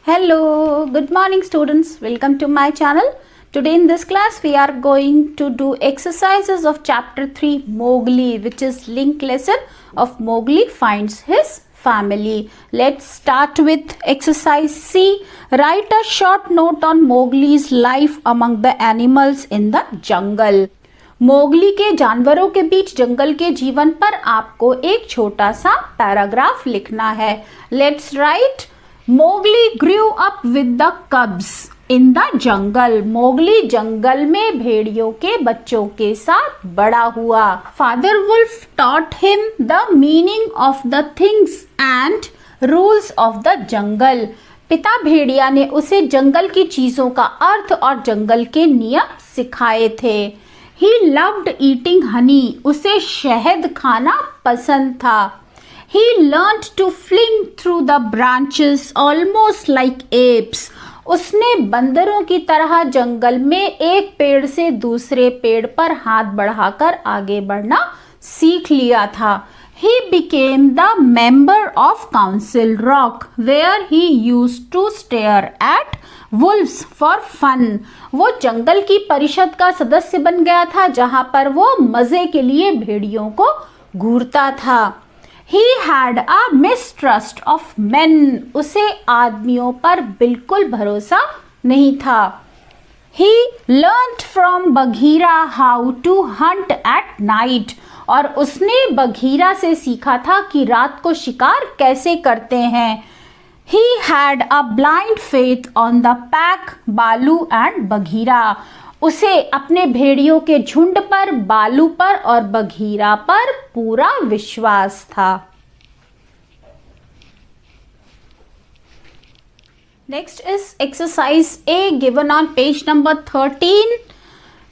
Hello, good morning students. Welcome to my channel. Today in this class we are going to do exercises of chapter 3 Mowgli, which is link lesson of Mowgli finds his family. Let's start with exercise C. Write a short note on Mowgli's life among the animals in the jungle. Mowgli के जानवरों के बीच जंगल के जीवन पर आपको एक छोटा सा पैराग्राफ लिखना है. Let's write. Mowgli grew up with the cubs in the jungle. Mowgli जंगल में भेड़ियों के बच्चों के साथ बड़ा हुआ. Father wolf taught him the meaning of the things and rules of the jungle. पिता भेड़िया ने उसे जंगल की चीजों का अर्थ और जंगल के नियम सिखाए थे. He loved eating honey. उसे शहद खाना पसंद था. He learned to fling through the branches almost like apes. उसने बंदरों की तरह जंगल में एक पेड़ से दूसरे पेड़ पर हाथ बढ़ाकर आगे बढ़ना सीख लिया था. He became the member of Council Rock, where he used to stare at wolves for fun. वो जंगल की परिषद का सदस्य बन गया था जहां पर वो मजे के लिए भेड़ियों को घूरता था. He had a mistrust of men. उसे आदमियों पर बिल्कुल भरोसा नहीं था. He learned from Bagheera how to hunt at night. और उसने बघीरा से सीखा था कि रात को शिकार कैसे करते हैं. He had a blind faith on the pack, बालू and बघीरा. उसे अपने भेड़ियों के झुंड पर, बालू पर और बघीरा पर पूरा विश्वास था. Next is exercise A given on page number 13.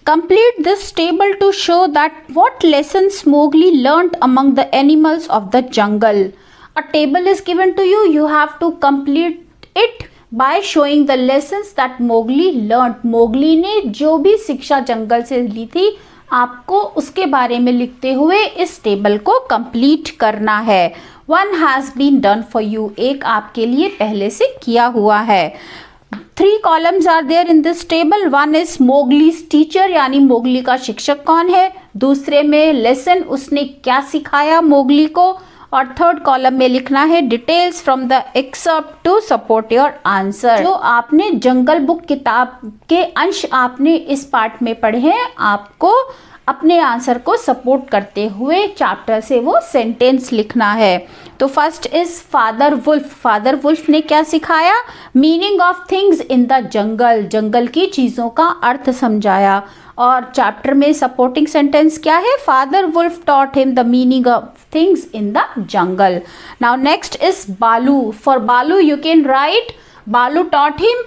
Complete this table to show that what lessons Mowgli learnt among the animals of the jungle. A table is given to you. You have to complete it by showing the lessons that Mowgli learnt. Mowgli ने जो भी शिक्षा जंगल से ली थी आपको उसके बारे में लिखते हुए इस टेबल को कंप्लीट करना है. One has been done for you. एक आपके लिए पहले से किया हुआ है. 3 columns are there in this table. One is Mowgli's teacher, यानी मोगली का शिक्षक कौन है. दूसरे में लेसन, उसने क्या सिखाया मोगली को. और थर्ड कॉलम में लिखना है details from the excerpt to support your answer. जो आपने जंगल बुक किताब के अंश आपने इस पार्ट में पढ़े हैं, आपको अपने आंसर को सपोर्ट करते हुए चैप्टर से वो सेंटेंस लिखना है. तो first is father wolf. Father wolf ने क्या सिखाया. Meaning of things in the jungle. जंगल की चीजों का अर्थ समझाया. और चैप्टर में सपोर्टिंग सेंटेंस क्या है. Father wolf taught him the meaning of things in the jungle. Now next is Baloo. For Baloo you can write Baloo taught him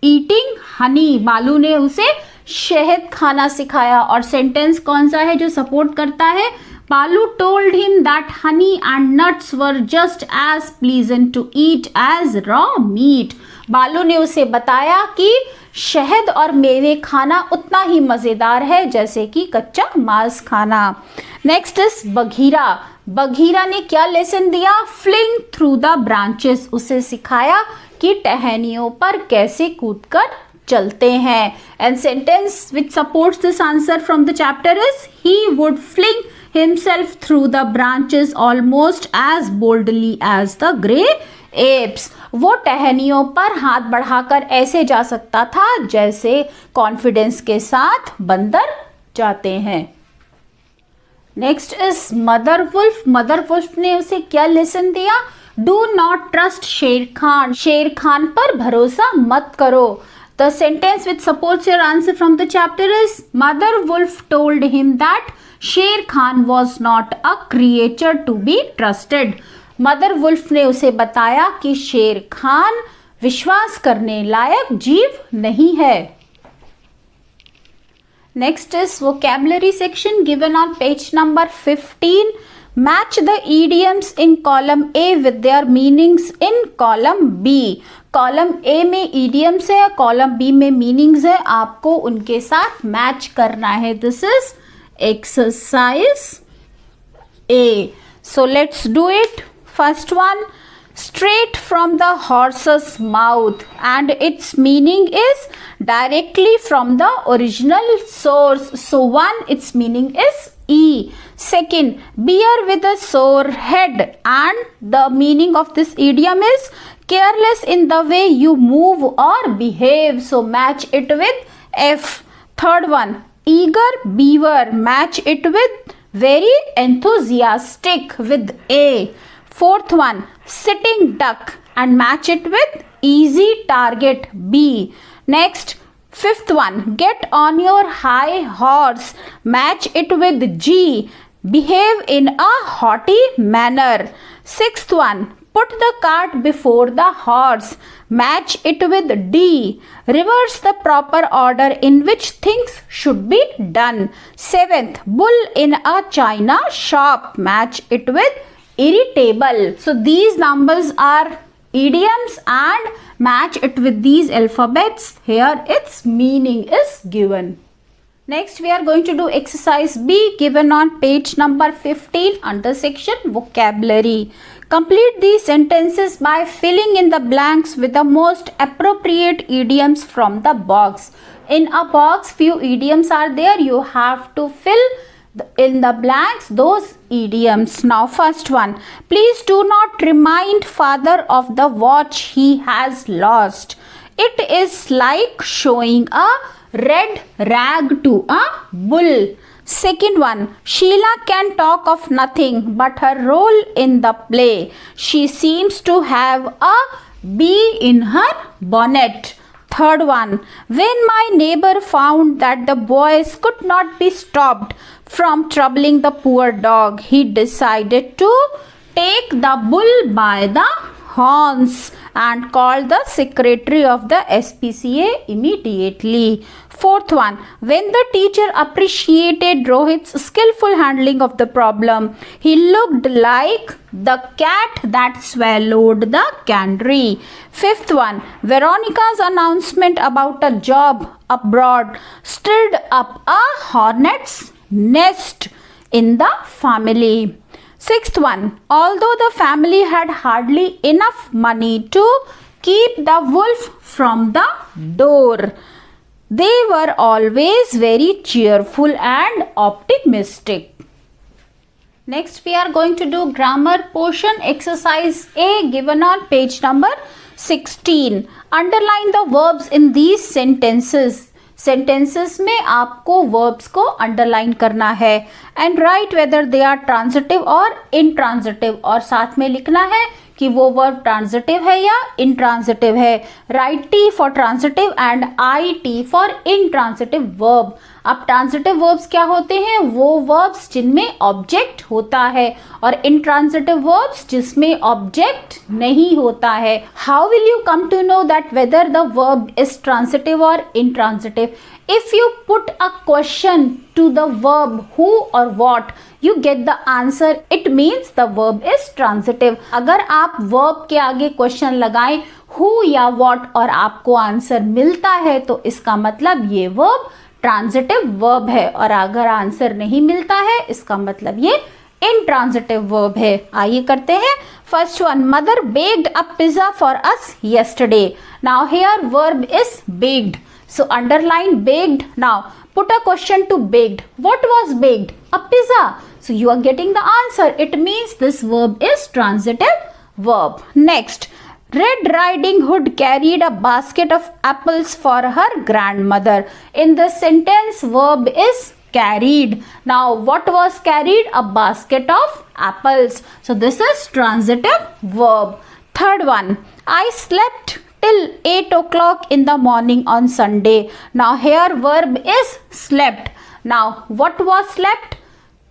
eating honey. Baloo ने उसे शहद खाना सिखाया. और सेंटेंस कौन सा है जो सपोर्ट करता है. Baloo told him that honey and nuts were just as pleasant to eat as raw meat. Baloo ने उसे बताया कि शहद और मेवे खाना उतना ही मजेदार है जैसे कि कच्चा मांस खाना. Next is Bagheera. बघीरा ने क्या लेसन दिया. Fling through the branches. उसे सिखाया कि टहनियों पर कैसे कूदकर चलते हैं. And sentence which supports this answer from the chapter is he would fling himself through the branches almost as boldly as the grey apes. वो टहनियों पर हाथ बढ़ाकर ऐसे जा सकता था जैसे कॉन्फिडेंस के साथ बंदर जाते हैं. Next is Mother Wolf. Mother Wolf ने उसे क्या लेसन दिया. डू नॉट ट्रस्ट शेर खान. शेर खान पर भरोसा मत करो. The sentence which supports your answer from the chapter is Mother Wolf told him that Sher Khan was not a creature to be trusted. Mother Wolf ने उसे बताया कि शेर खान विश्वास करने लायक जीव नहीं है. Next is vocabulary section given on page number 15. Match the idioms in column A with their meanings in column B. Column A में idioms है, कॉलम बी में मीनिंग्स है. आपको उनके साथ मैच करना है. This is exercise A. So let's do it. First one, straight from the horse's mouth, and its meaning is directly from the original source. So 1, its meaning is E. Second, bear with a sore head, and the meaning of this idiom is careless in the way you move or behave. So match it with F. Third one, eager beaver, match it with very enthusiastic with A. Fourth one, sitting duck, and match it with easy target B. Next, fifth one, get on your high horse, match it with G. Behave in a haughty manner. Sixth one, put the cart before the horse, match it with D. Reverse the proper order in which things should be done. Seventh, bull in a china shop, match it with irritable. So these numbers are idioms and match it with these alphabets. Here its meaning is given. Next we are going to do exercise B given on page number 15 under section vocabulary. Complete these sentences by filling in the blanks with the most appropriate idioms from the box. In a box, few idioms are there. You have to fill in the blanks those idioms. Now first one, please do not remind father of the watch he has lost. It is like showing a red rag to a bull. Second one, Sheila can talk of nothing but her role in the play. She seems to have a bee in her bonnet. Third one, when my neighbor found that the boys could not be stopped from troubling the poor dog, he decided to take the bull by the horns and called the secretary of the SPCA immediately. Fourth one, when the teacher appreciated Rohit's skillful handling of the problem, he looked like the cat that swallowed the canary. Fifth one, Veronica's announcement about a job abroad stirred up a hornet's nest in the family. Sixth one, although the family had hardly enough money to keep the wolf from the door, they were always very cheerful and optimistic. Next we are going to do grammar portion exercise A given on page number 16. Underline the verbs in these sentences. Sentences में आपको verbs को underline करना है and write whether they are transitive और intransitive, और साथ में लिखना है कि वो वर्ब ट्रांजिटिव है या इनट्रांजिटिव है. Right T for transitive and I T for intransitive verb. अब ट्रांजिटिव वर्ब्स क्या होते हैं? वो वर्ब्स जिनमें ऑब्जेक्ट होता है, और इनट्रांजिटिव वर्ब्स जिसमें ऑब्जेक्ट नहीं होता है. How will you come to know that whether the verb is transitive और intransitive? If you put a question to the verb who or what, you get the answer. It means the verb is transitive. अगर आप verb के आगे question लगाएं who या what और आपको answer मिलता है तो इसका मतलब ये verb transitive verb है, और अगर आंसर नहीं मिलता है इसका मतलब ये intransitive verb है. आइए करते हैं. First one, mother baked a pizza for us yesterday. Now here verb is baked. So underline baked. Now put a question to baked. What was baked? A pizza. So you are getting the answer. It means this verb is transitive verb. Next, Red Riding Hood carried a basket of apples for her grandmother. In the sentence, verb is carried. Now what was carried? A basket of apples. So this is transitive verb. Third one, I slept till 8 o'clock in the morning on Sunday. Now here verb is slept. Now what was slept?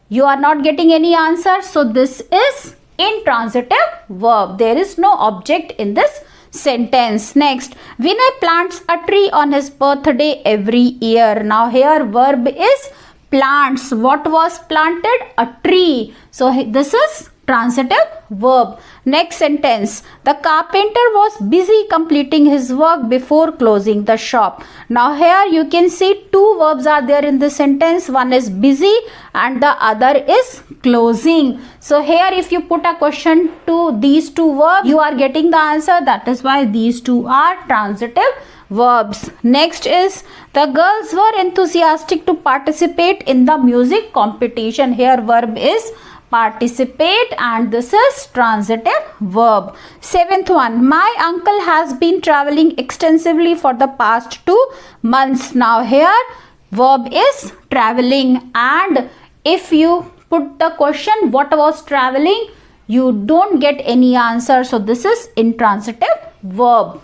You are not getting any answer. So this is intransitive verb. There is no object in this sentence. Next, Vinay plants a tree on his birthday every year. Now here verb is plants. What was planted? A tree. So this is transitive verb. Next sentence, the carpenter was busy completing his work before closing the shop. Now here you can see two verbs are there in this sentence. One is busy and the other is closing. So here if you put a question to these two verbs, you are getting the answer. That is why these two are transitive verbs. Next is, the girls were enthusiastic to participate in the music competition. Here verb is participate and this is transitive verb. Seventh one, my uncle has been traveling extensively for the past 2 months. Now here verb is traveling, and if you put the question what was traveling, you don't get any answer. So this is intransitive verb.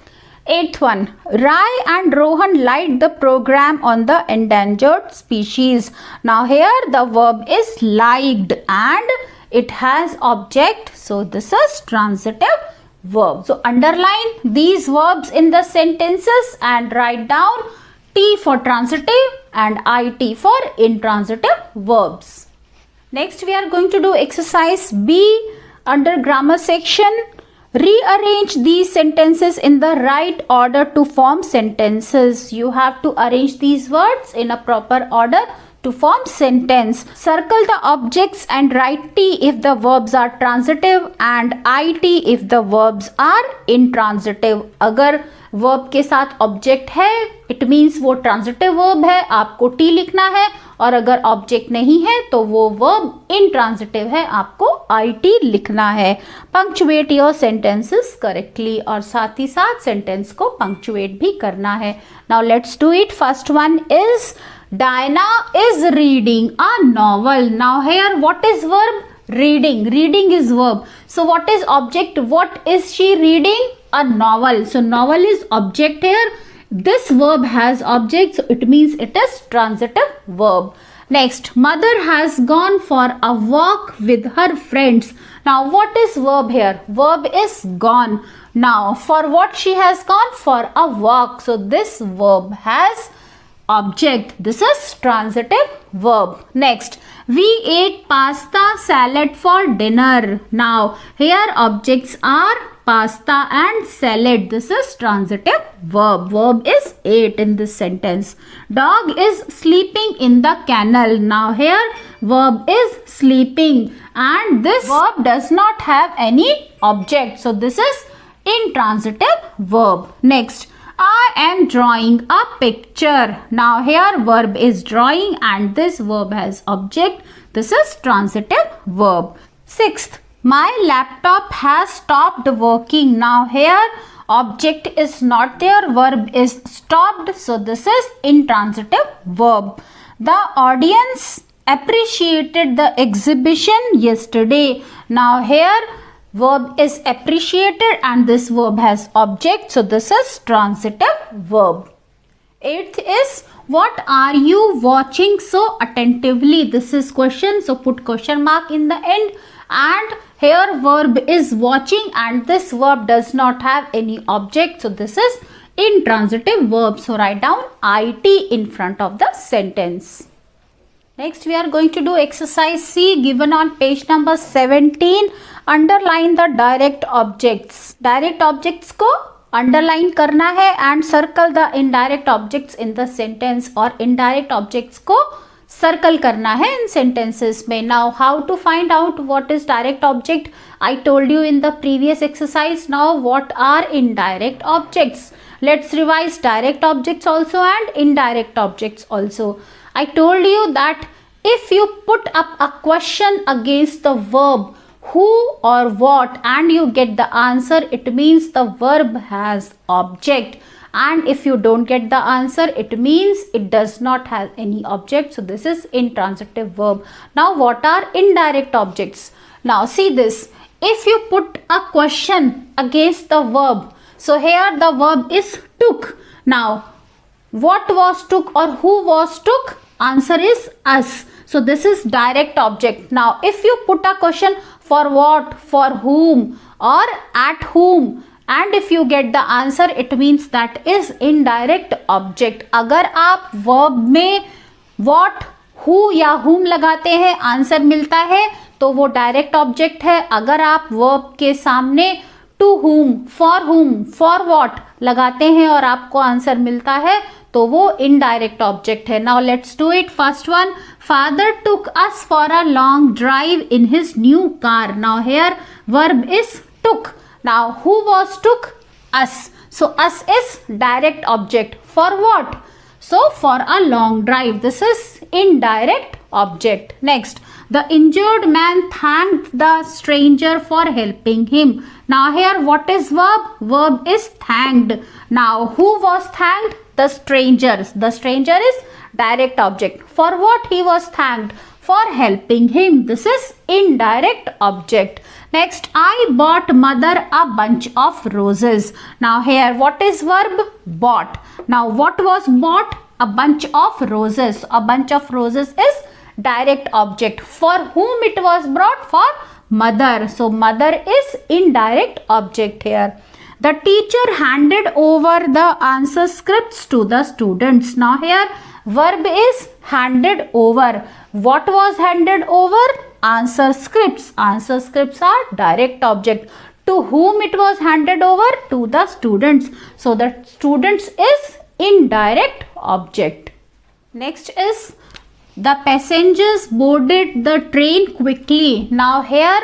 Eighth one, Rai and Rohan liked the program on the endangered species. Now here the verb is liked and it has object. So this is transitive verb. So underline these verbs in the sentences and write down T for transitive and IT for intransitive verbs. Next we are going to do exercise B under grammar section. Rearrange these sentences in the right order to form sentences. You have to arrange these words in a proper order to form sentence. Circle the objects and write T if the verbs are transitive and IT if the verbs are intransitive. अगर verb के साथ object है, it means वो transitive verb है, आपको T लिखना है, और अगर ऑब्जेक्ट नहीं है तो वो वर्ब इनट्रांजिटिव है, आपको IT लिखना है. पंक्चुएट योर सेंटेंसेस करेक्टली, और साथ ही साथ सेंटेंस को पंक्चुएट भी करना है. Now let's do it. First one is Diana is reading a novel. Now here what is verb? Reading. Reading is verb. So what is object? What is she reading? A novel. So novel is object here. This verb has object, so it means it is transitive verb. Next, mother has gone for a walk with her friends. Now what is verb here? Verb is gone. Now for what she has gone? For a walk. So this verb has object. This is transitive verb. Next, we ate pasta salad for dinner. Now here objects are pasta and salad. This is transitive verb. Verb is ate in this sentence. Dog is sleeping in the kennel. Now here verb is sleeping and this verb does not have any object. So this is intransitive verb. Next, I am drawing a picture. Now here verb is drawing and this verb has object. This is transitive verb. Sixth, my laptop has stopped working. Now here object is not there, verb is stopped. So this is intransitive verb. The audience appreciated the exhibition yesterday. Now here verb is appreciated and this verb has object. So this is transitive verb. Eighth is, what are you watching so attentively? This is question. So put question mark in the end. And here verb is watching and this verb does not have any object. So this is intransitive verb. So write down IT in front of the sentence. Next we are going to do exercise C given on page number 17. Underline the direct objects. Direct objects को underline करना है and circle the indirect objects in the sentence, और indirect objects को circle करना है in sentences में. Now how to find out what is direct object? I told you in the previous exercise. Now what are indirect objects? Let's revise direct objects also and indirect objects also. I told you that if you put up a question against the verb who or what and you get the answer, it means the verb has object. And if you don't get the answer, it means it does not have any object. So this is intransitive verb. Now what are indirect objects? Now see this. If you put a question against the verb, so here the verb is took. Now what was took or who was took? Answer is us. So this is direct object. Now if you put a question for what, for whom or at whom, and if you get the answer, it means that is indirect object. अगर आप verb में what, who या whom लगाते हैं, answer मिलता है, तो वो डायरेक्ट ऑब्जेक्ट है। अगर आप वर्ब के सामने टू हुम, फॉर व्हाट लगाते हैं और आपको आंसर मिलता है तो वो इनडायरेक्ट ऑब्जेक्ट है। Now let's do it. First one, father took us for a long drive in his new car. Now here verb is took. Now who was took? us. So us is direct object. For what? So for a long drive. This is indirect object. Next, the injured man thanked the stranger for helping him. Now here what is verb? Verb is thanked. Now who was thanked? The stranger. The stranger is direct object. For what he was thanked? For helping him. This is indirect object. Next, I bought mother a bunch of roses. Now here what is verb? Bought. Now what was bought? A bunch of roses. A bunch of roses is direct object. For whom it was brought? For mother. So mother is indirect object here. The teacher handed over the answer scripts to the students. Now here verb is handed over. What was handed over? Answer scripts. Answer scripts are direct object. To whom it was handed over? To the students. So the students is indirect object. Next is the passengers boarded the train quickly. Now here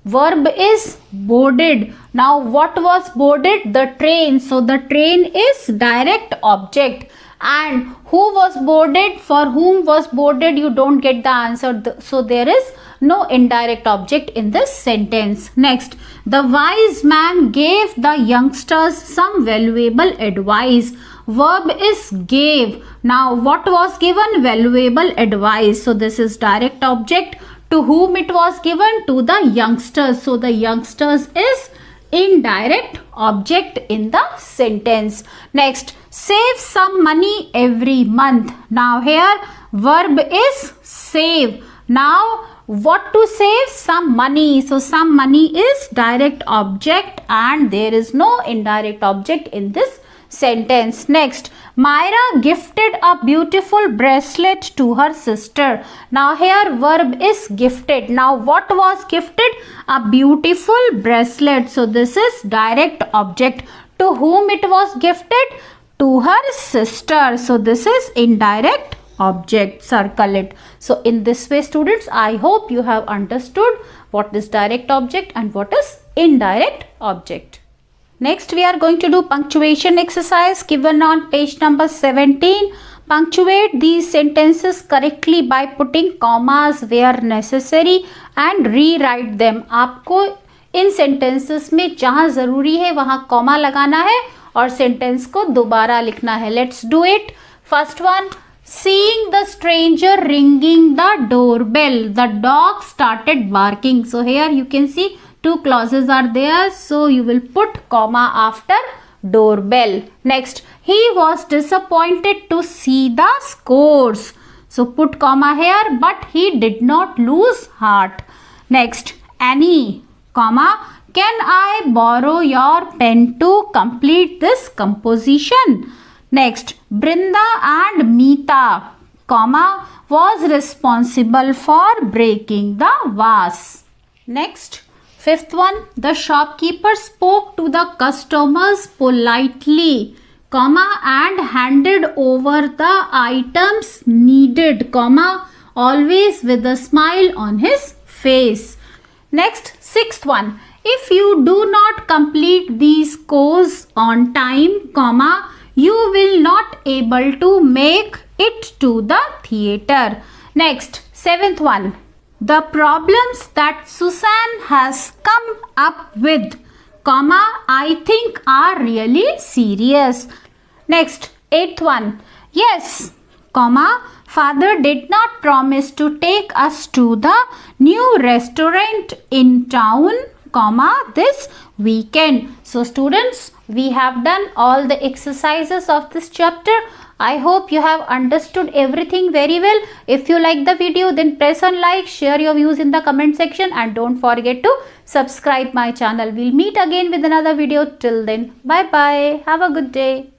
verb is boarded. Now what was boarded? The train. So the train is direct object. And who was boarded? For whom was boarded? You don't get the answer. So there is no indirect object in this sentence. Next, the wise man gave the youngsters some valuable advice. Verb is gave. Now what was given? Valuable advice. So this is direct object. To whom it was given? To the youngsters. So the youngsters is indirect object in the sentence. Next, save some money every month. Now here verb is save. Now what to save? Some money. So some money is direct object and there is no indirect object in this sentence. Next, Myra gifted a beautiful bracelet to her sister. Now here verb is gifted. Now what was gifted? A beautiful bracelet. So this is direct object. To whom it was gifted? To her sister. So this is indirect object. Circle it. So in this way students, I hope you have understood what is direct object and what is indirect object. Next we are going to do punctuation exercise given on page number 17. Punctuate these sentences correctly by putting commas where necessary and rewrite them. आपको इन sentences में जहाँ ज़रूरी है वहाँ comma लगाना है और sentence को दोबारा लिखना है. Let's do it. First one, seeing the stranger ringing the doorbell, the dog started barking. So here you can see two clauses are there, so you will put comma after doorbell. Next, he was disappointed to see the scores. So put comma here, but he did not lose heart. Next, Annie, comma, can I borrow your pen to complete this composition? Next, Brinda and Meeta, comma, was responsible for breaking the vase. Next, fifth one, the shopkeeper spoke to the customers politely, comma, and handed over the items needed, comma, always with a smile on his face. Next, sixth one, if you do not complete these courses on time, comma, you will not able to make it to the theater. Next, seventh one, the problems that Susan has come up with, comma, I think are really serious. Next, eighth one, yes, comma, father did not promise to take us to the new restaurant in town, comma, this weekend. So students, we have done all the exercises of this chapter. I hope you have understood everything very well. If you like the video, then press on like, share your views in the comment section, and don't forget to subscribe my channel. We'll meet again with another video. Till then, bye bye. Have a good day.